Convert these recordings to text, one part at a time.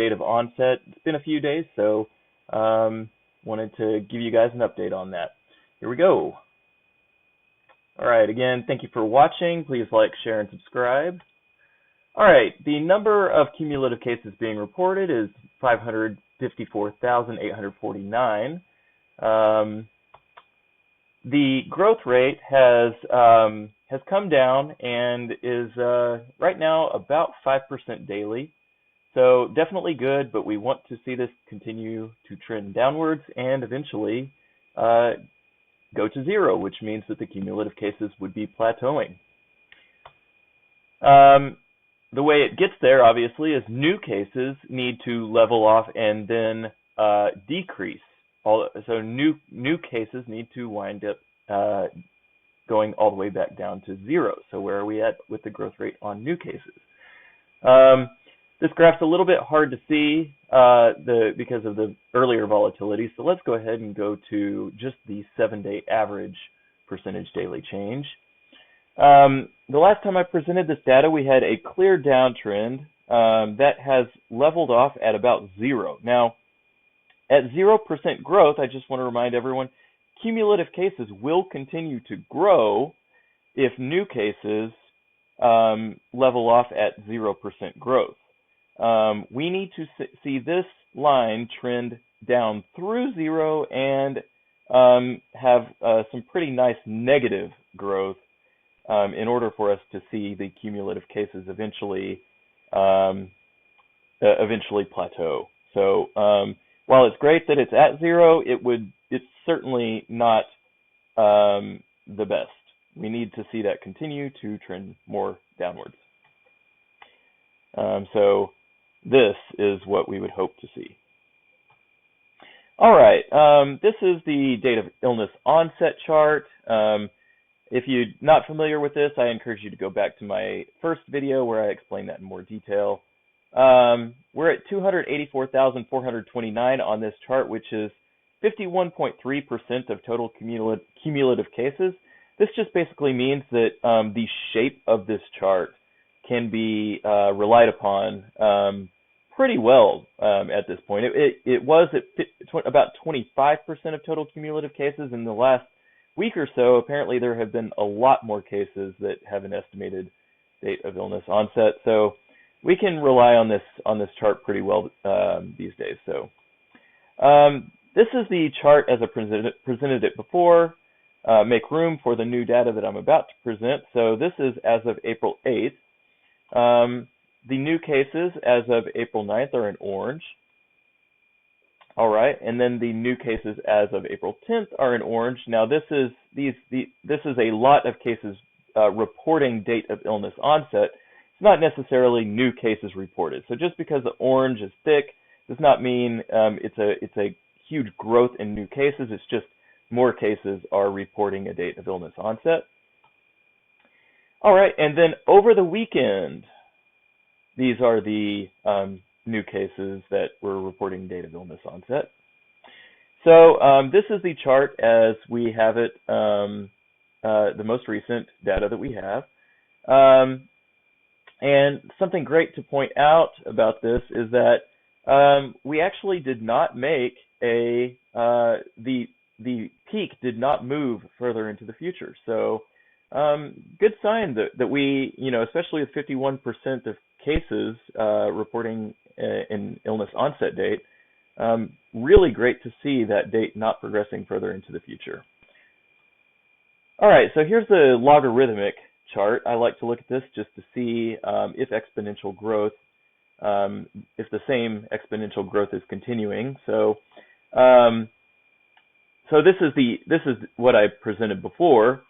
date of onset. It's been a few days, so wanted to give you guys an update on that. Here we go. All right, again, thank you for watching. Please like, share, and subscribe. All right, the number of cumulative cases being reported is 554,849. The growth rate has come down and is right now about 5% daily. So definitely good, but we want to see this continue to trend downwards and eventually go to zero, which means that the cumulative cases would be plateauing. The way it gets there, obviously, is new cases need to level off and then decrease. So new cases need to wind up going all the way back down to zero. So where are we at with the growth rate on new cases? This graph's a little bit hard to see because of the earlier volatility. So let's go ahead and go to just the 7-day average percentage daily change. The last time I presented this data, we had a clear downtrend that has leveled off at about zero. Now, at 0% growth, I just want to remind everyone, cumulative cases will continue to grow if new cases level off at 0% growth. We need to see this line trend down through zero and have some pretty nice negative growth in order for us to see the cumulative cases eventually plateau. So while it's great that it's at zero, it's certainly not the best. We need to see that continue to trend more downwards. So this is what we would hope to see. All right, this is the date of illness onset chart. If you're not familiar with this, I encourage you to go back to my first video where I explain that in more detail. We're at 284,429 on this chart, which is 51.3% of total cumulative cases. This just basically means that the shape of this chart can be relied upon pretty well at this point. It was at about 25% of total cumulative cases. In the last week or so, apparently there have been a lot more cases that have an estimated date of illness onset. So we can rely on this chart pretty well these days. So this is the chart as I presented it before. Make room for the new data that I'm about to present. So this is as of April 8th. The new cases as of April 9th are in orange. All right, and then the new cases as of April 10th are in orange. Now this is a lot of cases reporting date of illness onset. It's not necessarily new cases reported. So just because the orange is thick does not mean it's a huge growth in new cases. It's just more cases are reporting a date of illness onset. All right, and then over the weekend, these are the new cases that were reporting date of illness onset. So this is the chart as we have it, the most recent data that we have. And something great to point out about this is that we actually did not make the peak did not move further into the future. So good sign that we, especially with 51% of cases reporting an illness onset date, really great to see that date not progressing further into the future. All right, so here's the logarithmic chart. I like to look at this just to see if exponential growth, if the same exponential growth is continuing. So this is what I presented before.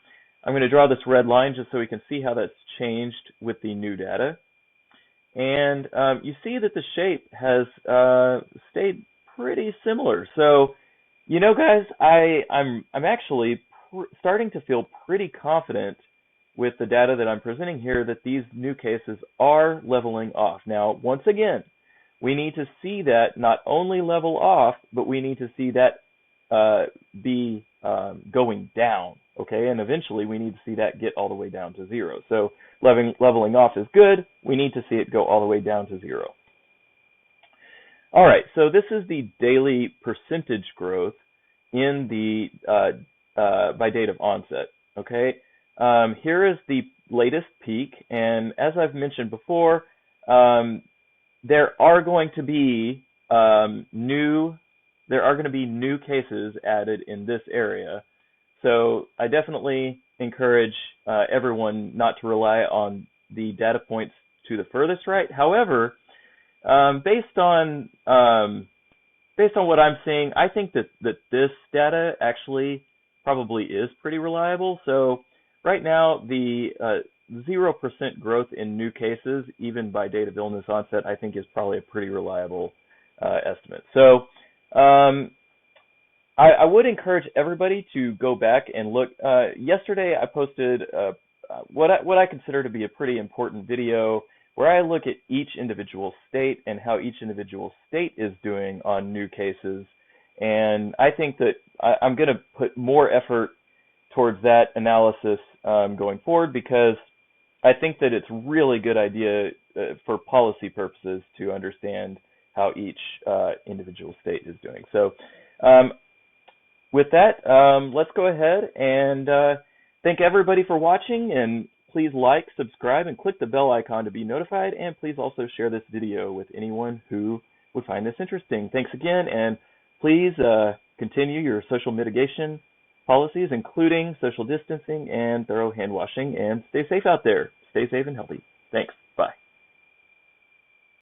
I'm going to draw this red line just so we can see how that's changed with the new data. And you see that the shape has stayed pretty similar. So, guys, I'm actually starting to feel pretty confident with the data that I'm presenting here that these new cases are leveling off. Now, once again, we need to see that not only level off, but we need to see that be going down, okay? And eventually we need to see that get all the way down to zero. So leveling off is good. We need to see it go all the way down to zero. All right, so this is the daily percentage growth in the by date of onset. Okay, here is the latest peak, and as I've mentioned before, there are going to be new cases added in this area. So I definitely encourage everyone not to rely on the data points to the furthest right. However, based on what I'm seeing, I think that this data actually probably is pretty reliable. So right now, the 0% growth in new cases, even by date of illness onset, I think is probably a pretty reliable estimate. So I would encourage everybody to go back and look. Yesterday, I posted what I consider to be a pretty important video where I look at each individual state and how each individual state is doing on new cases. And I think that I'm going to put more effort towards that analysis going forward, because I think that it's a really good idea for policy purposes to understand how each individual state is doing. So with that, let's go ahead and thank everybody for watching, and please like, subscribe, and click the bell icon to be notified, and please also share this video with anyone who would find this interesting. Thanks again, and please continue your social mitigation policies, including social distancing and thorough hand washing, and stay safe out there. Stay safe and healthy. Thanks.